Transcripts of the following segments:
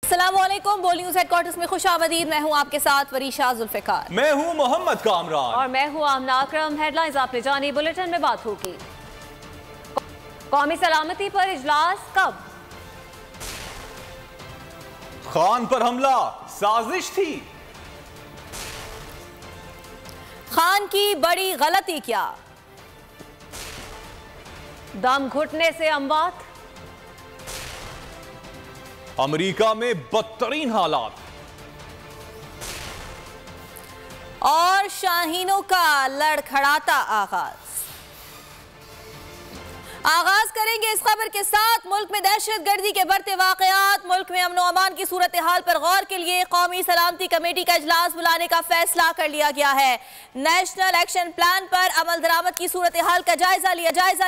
अस्सलामुअलैकुम। बोल news headquarters में खुशामदीद। मैं हूं आपके साथ वरीशा जुल्फिकार। मैं हूं मोहम्मद कामरान और मैं हूं आमना अकरम। हेडलाइंस आपने जानी, बुलेटिन में बात होगी। कौमी सलामती पर इजलास कब? खान पर हमला साजिश थी। खान की बड़ी गलती क्या? दम घुटने से अमवात। अमेरिका में बदतरीन हालात। और शाहीनों का लड़खड़ाता आगाज करेंगे इस खबर के साथ। मुल्क में दहशतगर्दी के बढ़ते वाकयात, मुल्क में अमन अमान की सूरत हाल पर गौर के लिए कौमी सलामती कमेटी का इजलास बुलाने का फैसला कर लिया गया है। नेशनल एक्शन प्लान पर अमल दरामद की सूरत हाल का जायजा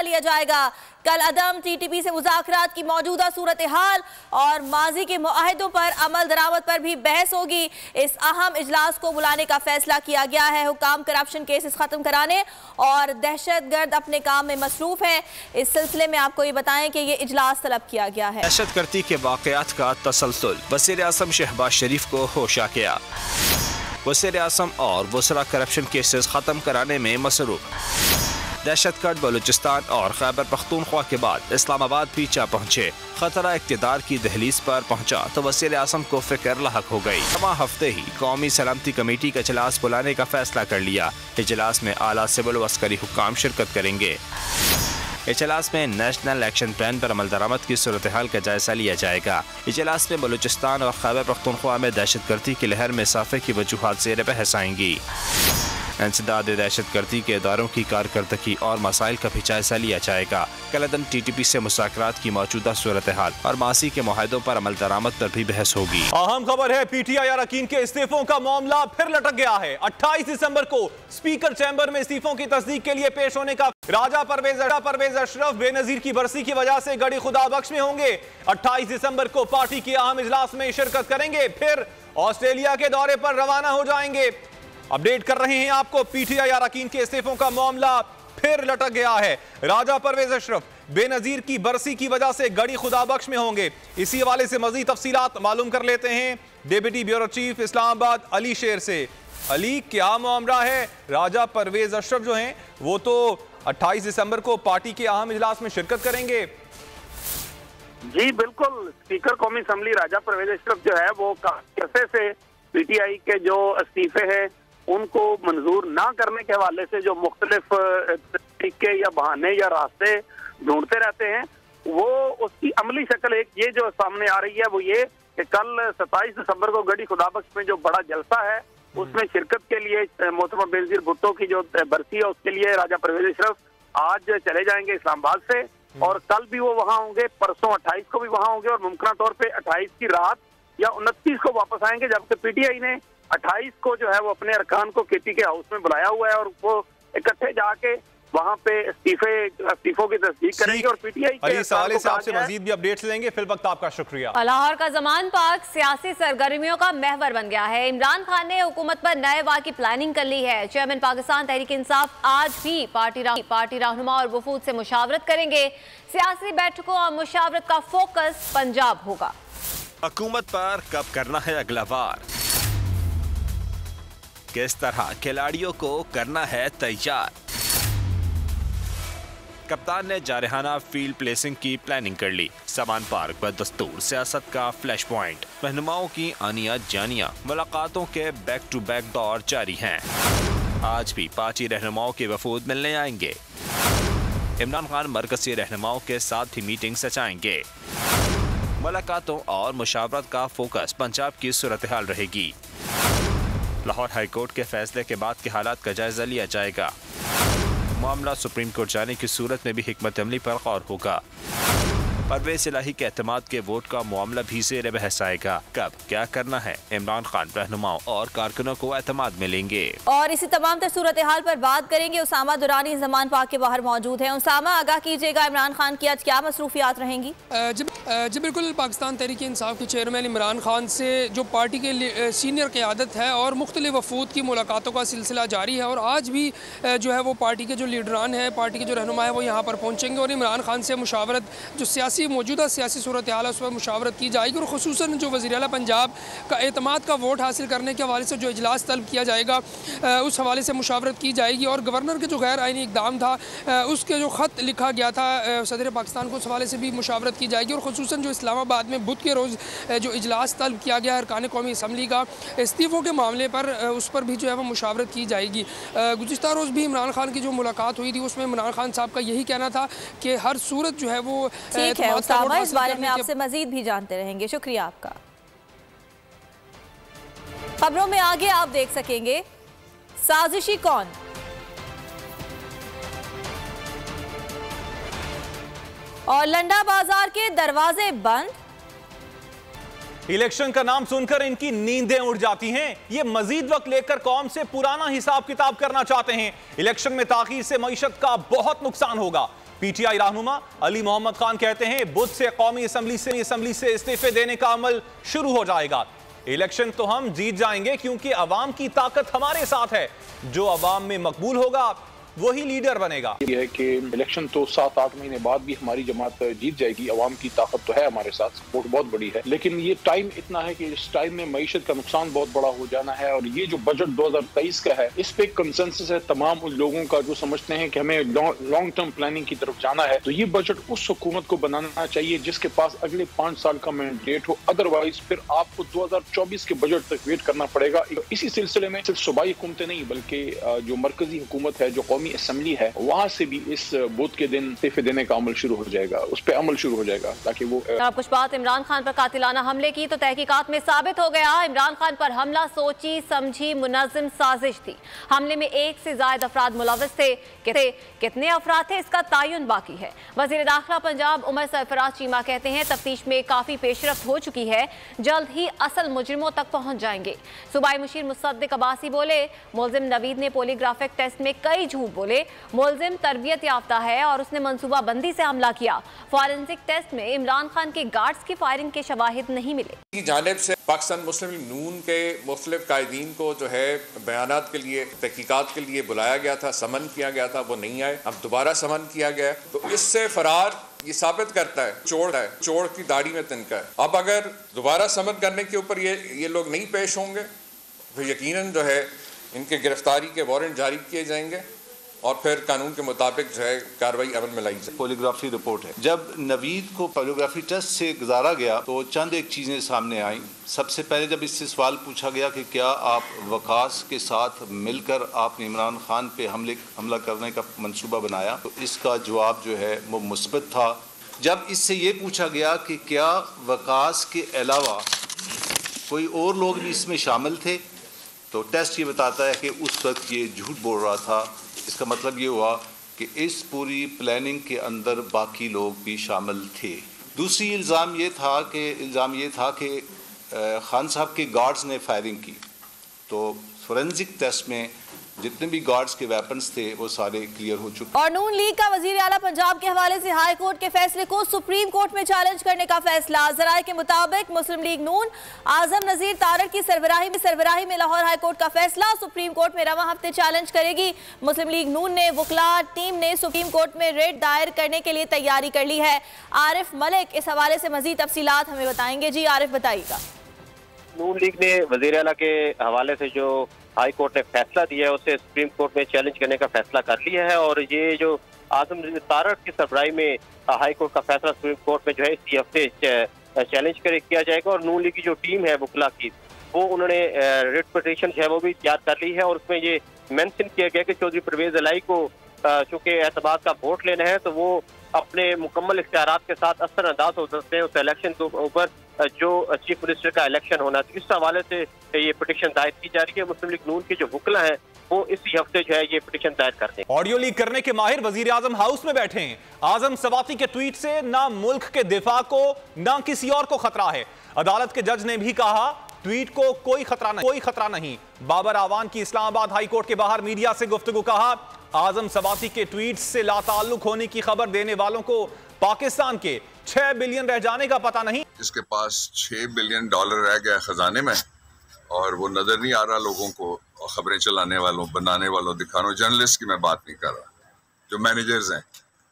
लिया जाएगा। कल अदम TTP से मुज़ाकरात की मौजूदा सूरत हाल और माजी के मुआहदों पर अमल दरामद पर भी बहस होगी। इस अहम इजलास को बुलाने का फैसला किया गया है। हुकाम करप्शन केसेस खत्म कराने और दहशतगर्द अपने काम में मसरूफ है। इस सिलसिले में आपको ये बताएं कि ये इजलास तलब किया गया है। दहशतगर्दी के वाकयात का तसलसल, वज़ीर आज़म शहबाज शरीफ को होशा किया। वज़ीर आज़म और वज़रा करप्शन केसेस खत्म कराने में मसरूफ। दहशतगर्द बलूचिस्तान और खैबर पख्तूनख्वा के बाद इस्लामाबाद भी जा पहुंचे। खतरा इक़्तिदार की दहलीज पर पहुंचा तो वज़ीर आज़म को फिक्र लाहक हो गई। तमा हफ्ते ही कौमी सलामती कमेटी का इजलास बुलाने का फैसला कर लिया। इजलास में आला सिविल व अस्करी हुक्काम शिरकत करेंगे। इजलास में नेशनल एक्शन प्लान पर अमल दरामद की सूरत हाल का जायजा लिया जाएगा। इजलास में बलूचिस्तान और खैबर पख्तूनख्वा में दहशतगर्दी की लहर में इजाफे की वजूहात ज़ेर बहस आएंगी। इंसदाद दहशतगर्दी के इदारों की कारकर्दगी और मसाइल का भी जायजा लिया जाएगा। कल अदम TTP से मुज़ाकरात की मौजूदा सूरत हाल और मासी के मुआहदों पर अमल दरामद पर भी बहस होगी। अहम खबर है, PTI अरकान के इस्तीफों का मामला फिर लटक गया है। 28 दिसंबर को स्पीकर चैम्बर में इस्तीफों की तस्दीक के लिए पेश होने का राजा परवेज अशरफ बेनजीर की बरसी की वजह से गड़ी खुदा बख्श में होंगे। 28 दिसंबर को पार्टी के अहम इजलास में शिरकत करेंगे, फिर ऑस्ट्रेलिया के दौरे पर रवाना हो जाएंगे। अपडेट कर रहे हैं आपको, PTI अरकान के इस्तीफों का मामला फिर लटक गया है। राजा परवेज अशरफ बेनजीर की बरसी की वजह से गड़ी खुदा बख्श में होंगे। इसी हवाले से मजीद तफसीलात मालूम कर लेते हैं deputy bureau chief Islamabad Ali शेर से। अली, क्या मामला है? राजा परवेज अशरफ जो हैं वो तो 28 दिसंबर को पार्टी के अहम इजलास में शिरकत करेंगे। जी बिल्कुल, स्पीकर कौमी असम्बली राजा परवेज अशरफ जो है वो काफी अरसे से PTI के जो इस्तीफे हैं उनको मंजूर ना करने के हवाले से जो मुख्तलिफ तरीके या बहाने या रास्ते ढूंढते रहते हैं, वो उसकी अमली शक्ल एक ये जो सामने आ रही है वो ये कि कल 27 दिसंबर को गड़ी खुदाबख्श में जो बड़ा जलसा है उसमें शिरकत के लिए मोहतरमा बेनजीर भुट्टो की जो बरसी है उसके लिए राजा परवेज अशरफ आज चले जाएंगे इस्लामाबाद से। और कल भी वो वहाँ होंगे, परसों 28 को भी वहाँ होंगे और मुमकिन तौर पे 28 की रात या 29 को वापस आएंगे। जबकि PTI ने 28 को जो है वो अपने अरकान को KP के हाउस में बुलाया हुआ है और वो इकट्ठे जाके वहाँ पे इस्तीफों की तस्दीक करेंगे। और PTI के से आपसे मजीद भी अपडेट्स लेंगे। फिल वक्त आपका शुक्रिया। लाहौर का जमान पार्क सियासी सरगर्मियों का महवर बन गया है। इमरान खान ने हुकूमत पर नए वार की प्लानिंग कर ली है। चेयरमैन पाकिस्तान तहरीक इंसाफ आज भी पार्टी रहनुमा और वफूद से मुशावरत करेंगे। सियासी बैठकों और मुशावरत का फोकस पंजाब होगा। हुकूमत पर कब करना है अगला वार, किस तरह खिलाड़ियों को करना है तैयार। कप्तान ने जारहाना फील्ड प्लेसिंग की प्लानिंग कर ली। समान पार्क पर दस्तूर सियासत का फ्लैश पॉइंट, रहनुमाओं की आनिया जानिया, मुलाकातों के बैक टू बैक दौर जारी हैं। आज भी पार्टी रहनुमाओं के वफूद मिलने आएंगे। इमरान खान मरकजी रहनुमाओं के साथ भी मीटिंग सजाएंगे। मुलाकातों और मुशावरत का फोकस पंजाब की सूरत हाल रहेगी। लाहौर हाई कोर्ट के फैसले के बाद के हालात का जायजा लिया जाएगा। मामला सुप्रीम कोर्ट जाने की सूरत में भी हिकमत अमली पर गौर होगा। परवेज इलाही के एतमाद के वोट का मामला भी ज़ेर बहस आएगा। कब क्या करना है, इमरान खान रहनुमाओं और कारकुनों को एतमाद मिलेंगे। और इसी तमाम सूरत हाल पर बात करेंगे। उसामा दुरानी जमान पाक के बाहर मौजूद है। उसामा, आगाह कीजिएगा, इमरान खान की आज क्या मसरूफियात रहेंगी? जी बिल्कुल, पाकिस्तान तहरीक इंसाफ के चेयरमैन इमरान खान से जो पार्टी के सीनियर क़यादत है और मुख्तलिफ वफूद की मुलाकातों का सिलसिला जारी है। और आज भी जो है वो पार्टी के जो लीडरान हैं, पार्टी के जो रहनुमा है वो यहाँ पर पहुँचेंगे और इमरान खान से मुशावरत जो सियासी सी मौजूदा सियासी सूरत हाल है उस पर मुशावरत की जाएगी और ख़ुसूसन जो वज़ीर आला पंजाब का एतमाद का वोट हासिल करने के हवाले से जो इजलास तलब किया जाएगा उस हवाले से मुशावरत की जाएगी। और गवर्नर के जो गैर आइनी इक़दाम था उसके जो ख़त लिखा गया था सदर पाकिस्तान को, उस हवाले से भी मुशावरत की जाएगी। और ख़ुसूसन जो इस्लामाबाद में बुध के रोज़ जो इजलास तलब किया गया अरकान कौमी असम्बली का इस्तीफ़ों के मामले पर, उस पर भी जो है वो मुशावरत की जाएगी। गुज़िश्ता रोज़ भी इमरान खान की जो मुलाकात हुई थी उसमें इमरान खान साहब का यही कहना था कि हर सूरत जो है वो ठीक है उसामा, इस बारे में आपसे मजीद भी जानते रहेंगे। शुक्रिया आपका। खबरों में आगे आप देख सकेंगे साजिशी कौन, और लंडा बाजार के दरवाजे बंद। इलेक्शन का नाम सुनकर इनकी नींदें उड़ जाती हैं। ये मजीद वक्त लेकर कौम से पुराना हिसाब किताब करना चाहते हैं। इलेक्शन में ताखीर से मईशत का बहुत नुकसान होगा। पीटीआई रहनुमा अली मोहम्मद खान कहते हैं बुध से कौमी असम्बली से इस्तीफे देने का अमल शुरू हो जाएगा। इलेक्शन तो हम जीत जाएंगे क्योंकि अवाम की ताकत हमारे साथ है। जो अवाम में मकबूल होगा वही लीडर बनेगा। यह है कि इलेक्शन तो 7-8 महीने बाद भी हमारी जमात जीत जाएगी। अवाम की ताकत तो है हमारे साथ, सपोर्ट बहुत बड़ी है, लेकिन ये टाइम इतना है कि इस टाइम में मईशत का नुकसान बहुत बड़ा हो जाना है। और ये जो बजट 2023 का है इस पे कंसेंसस है तमाम उन लोगों का जो समझते हैं कि हमें लॉन्ग टर्म प्लानिंग की तरफ जाना है। तो ये बजट उस हुकूमत को बनाना चाहिए जिसके पास अगले 5 साल का मैंडेट हो, अदरवाइज फिर आपको 2024 के बजट तक वेट करना पड़ेगा। इसी सिलसिले में सिर्फ सूबाई हुकूमतें नहीं बल्कि जो मरकजी हुकूमत है, जो कौमी असम्बली है, वहाँ से भी इस बुध के दिन इस्तीफे देने का अमल शुरू हो जाएगा, उस पर अमल शुरू हो जाएगा ताकि वो। आप कुछ बात इमरान खान पर कातिलाना हमले की तो तहकीकात में साबित हो गया इमरान खान पर हमला सोची समझी मुनज़्ज़म साजिश थी। हमले में 1 से ज़ायद अफराद मुलव्वस थे। कितने अफराद थे इसका तायुन बाकी है। वज़ीर दाखिला पंजाब उमर सरफराज चीमा कहते हैं तफ्तीश में काफ़ी पेशरफ्त हो चुकी है, जल्द ही असल मुजरिमों तक पहुँच जाएंगे। सूबाई मुशीर मुसद्दिक अब्बासी बोले मुलजिम नवीद ने पोलीग्राफिक टेस्ट में कई झूठ बोले। मुलजिम तरबियत याफ्ता है और उसने मंसूबा बंदी से हमला किया। फॉरेंसिक टेस्ट में इमरान खान के गार्ड्स की फायरिंग के शवाहिद नहीं मिले। की जानिब से पाकिस्तान मुस्लिम लीग नून के मुख्तलिफ कायदीन को जो है बयानात के लिए तहकीकात के लिए बुलाया गया था, समन किया गया था, वो नहीं आए। अब दोबारा समन किया गया तो इससे फरार ये साबित करता है चोर की दाढ़ी में तिनका है। अब अगर दोबारा समन करने के ऊपर ये लोग नहीं पेश होंगे तो यकीनन जो है इनके गिरफ्तारी के वारंट जारी किए जाएंगे और फिर कानून के मुताबिक जो है कार्रवाई अमल में लाई जाए। पॉलीग्राफी रिपोर्ट है, जब नवीद को पॉलीग्राफी टेस्ट से गुजारा गया तो चंद एक चीज़ें सामने आईं। सबसे पहले जब इससे सवाल पूछा गया कि क्या आप वकास के साथ मिलकर आपने इमरान खान पे हमला करने का मंसूबा बनाया, तो इसका जवाब जो है वो मुस्बत था। जब इससे ये पूछा गया कि क्या वकास के अलावा कोई और लोग भी इसमें शामिल थे, तो टेस्ट ये बताता है कि उस वक्त ये झूठ बोल रहा था। इसका मतलब ये हुआ कि इस पूरी प्लानिंग के अंदर बाकी लोग भी शामिल थे। दूसरी इल्ज़ाम ये था कि खान साहब के गार्ड्स ने फायरिंग की, तो फोरेंसिक टेस्ट में जितने भी गार्ड्स के वेपन्स थे वो सारे क्लियर हो चुके। और नून लीग का वजीर आला पंजाब के हवाले से हाई कोर्ट के फैसले को सुप्रीम कोर्ट में चैलेंज करने का फैसला। जराये के मुताबिक मुस्लिम लीग नून आजम नजीर तारड़ की सरबराही में लाहौर हाई कोर्ट का फैसला सुप्रीम कोर्ट में रवा हफ्ते चैलेंज करेगी। मुस्लिम लीग नून ने वकला टीम ने सुप्रीम कोर्ट में रेट दायर करने के लिए तैयारी कर ली है। आरिफ मलिक इस हवाले से मजीद तफसीलात हमें बताएंगे। जी आरिफ बताइएगा। नून लीग ने वजीर आला के हवाले से जो हाई कोर्ट ने फैसला दिया है उसे सुप्रीम कोर्ट में चैलेंज करने का फैसला कर लिया है। और ये जो आजम तारड़ की सरबराही में हाई कोर्ट का फैसला सुप्रीम कोर्ट में जो है इसी हफ्ते चैलेंज किया जाएगा। और नून लीग की जो टीम है वकला की, वो उन्होंने रिट पिटीशन जो है वो भी तैयार कर ली है। और उसमें ये मेंशन किया गया कि चौधरी परवेज इलाही को चूंकि एतमाद का वोट लेना है तो वो अपने मुकम्मल इख्तियारात के साथ असरअंदाज हो सकते हैं उस इलेक्शन के ऊपर जो चीफ मिनिस्टर का इलेक्शन होना था। इस हवाले से ये पिटीशन दायर की जा रही है। मुस्लिम लीग नून के जो वकला हैं वो इसी हफ्ते जो है ये पिटीशन दायर कर दें। ऑडियो लीक करने के माहिर वजीर आजम हाउस में बैठे हैं। आजम सवाती के ट्वीट से ना मुल्क के दिफा को ना किसी और को खतरा है। अदालत के जज ने भी कहा ट्वीट को कोई खतरा नहीं। बाबर आवान की इस्लामाबाद हाई कोर्ट के बाहर मीडिया से गुफ्तगू कहा आजम सवाती के ट्वीट से लाताल्लुक होने की खबर देने वालों को पाकिस्तान के 6 बिलियन रह जाने का पता नहीं। इसके पास $6 बिलियन रह गया खजाने में और वो नजर नहीं आ रहा लोगों को। खबरें चलाने वालों, बनाने वालों, दिखाने, जर्नलिस्ट की मैं बात नहीं कर रहा, जो मैनेजर्स हैं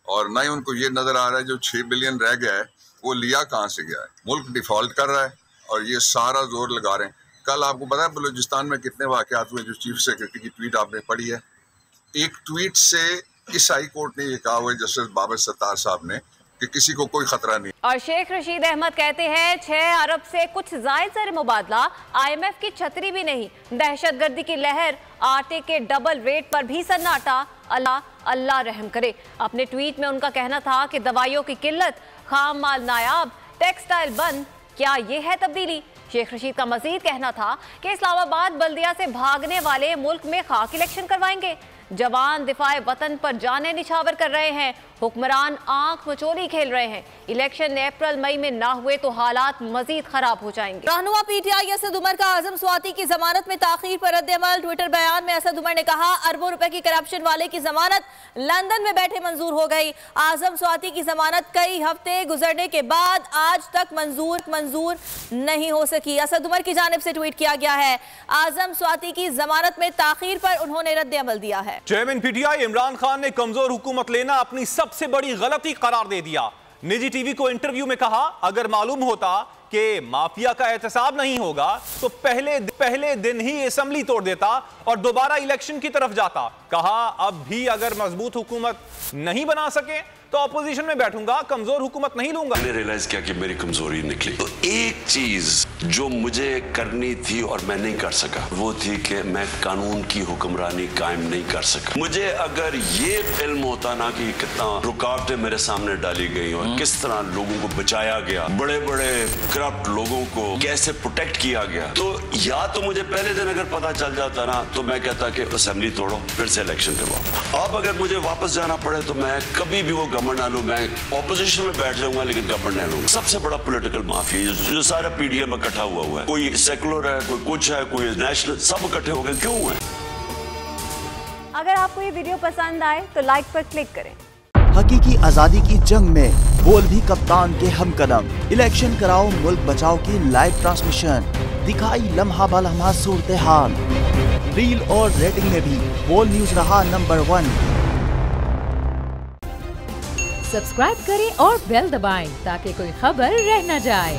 और ना ही उनको ये नजर आ रहा है जो 6 बिलियन रह गया है वो लिया कहाँ से गया है। मुल्क डिफॉल्ट कर रहा है और ये सारा जोर लगा रहे हैं। कल आपको पता है बलूचिस्तान में कितने वाकयात हुए, जो चीफ सेक्रेटरी की ट्वीट आपने पढ़ी है। एक ट्वीट से इस हाई कोर्ट ने ये कहा हुआ है जस्टिस बाबर सत्तार साहब ने कि किसी को कोई खतरा नहीं। और शेख रशीद अहमद कहते हैं 6 अरब से कुछ जायद सर मुबादला, IMF की छतरी भी नहीं, दहशतगर्दी की लहर, आटे के डबल रेट पर भी सन्नाटा, अल्लाह अल्लाह रहम करे। अपने ट्वीट में उनका कहना था कि दवाइयों की किल्लत, खाम माल नायाब, टेक्सटाइल बंद, क्या ये है तब्दीली? शेख रशीद का मजीद कहना था कि इस्लामाबाद बल्दिया से भागने वाले मुल्क में खाक इलेक्शन करवाएंगे। जवान दिफाए वतन पर जाने निछावर कर रहे हैं, हुक्मरान आंख मचोली खेल रहे हैं। इलेक्शन अप्रैल मई में ना हुए तो हालात मजीद खराब हो जाएंगे। रहनुमा PTI असद उमर का आजम स्वाति की जमानत में ताखीर पर रद्द-ए-अमल। ट्विटर बयान में असद उमर ने कहा, अरबों रुपए की करप्शन वाले की जमानत लंदन में बैठे मंजूर हो गई। आजम स्वाति की जमानत कई हफ्ते गुजरने के बाद आज तक मंजूर नहीं हो सकी। असद उमर की जानिब से ट्वीट किया गया है, आजम स्वाति की जमानत में ताखीर पर उन्होंने रद्द-ए-अमल दिया है। चेयरमैन PTI इमरान खान ने कमजोर हुकूमत लेना अपनी सबसे बड़ी गलती करार दे दिया। निजी टीवी को इंटरव्यू में कहा, अगर मालूम होता कि माफिया का एहतसाब नहीं होगा तो पहले दिन ही असेंबली तोड़ देता और दोबारा इलेक्शन की तरफ जाता। कहा, अब भी अगर मजबूत हुकूमत नहीं बना सके तो अपोजिशन में बैठूंगा, कमजोर हुकूमत नहीं लूंगा। मैंने रियलाइज किया कि मेरी कमजोरी निकली। तो एक चीज जो मुझे करनी थी और मैं नहीं कर सका वो थी कि मैं कानून की हुक्मरानी कायम नहीं कर सका। मुझे अगर ये फिल्म होता ना कि कितना रुकावटें मेरे सामने डाली गई और किस तरह लोगों को बचाया गया, बड़े बड़े करप्ट लोगों को कैसे प्रोटेक्ट किया गया, तो या तो मुझे पहले दिन अगर पता चल जाता ना तो मैं कहता कि असेंबली तोड़ो फिर से इलेक्शन करवाओ। अब अगर मुझे वापस जाना पड़े तो मैं कभी भी वो गवर्नमेंट ना लूं, मैं ऑपोजिशन में बैठ जाऊंगा लेकिन गवर्नमेंट नहीं लूंगा। सबसे बड़ा पॉलिटिकल माफिया जो सारा PDM में इकट्ठा हुआ है, कोई सेकुलर है, कोई कुछ है, कोई नेशनल, सब इकट्ठे हो गए। क्यों है? अगर आपको ये वीडियो पसंद आए तो लाइक पर क्लिक करें। हकीकी आजादी की जंग में बोल भी कप्तान के हमकदम। इलेक्शन कराओ मुल्क बचाओ की लाइव ट्रांसमिशन, दिखाई लम्हा बलम्हा सूरत हाल। रील और रेटिंग में भी बोल न्यूज रहा नंबर 1। सब्सक्राइब करें और बेल दबाएं ताकि कोई खबर रह न जाए।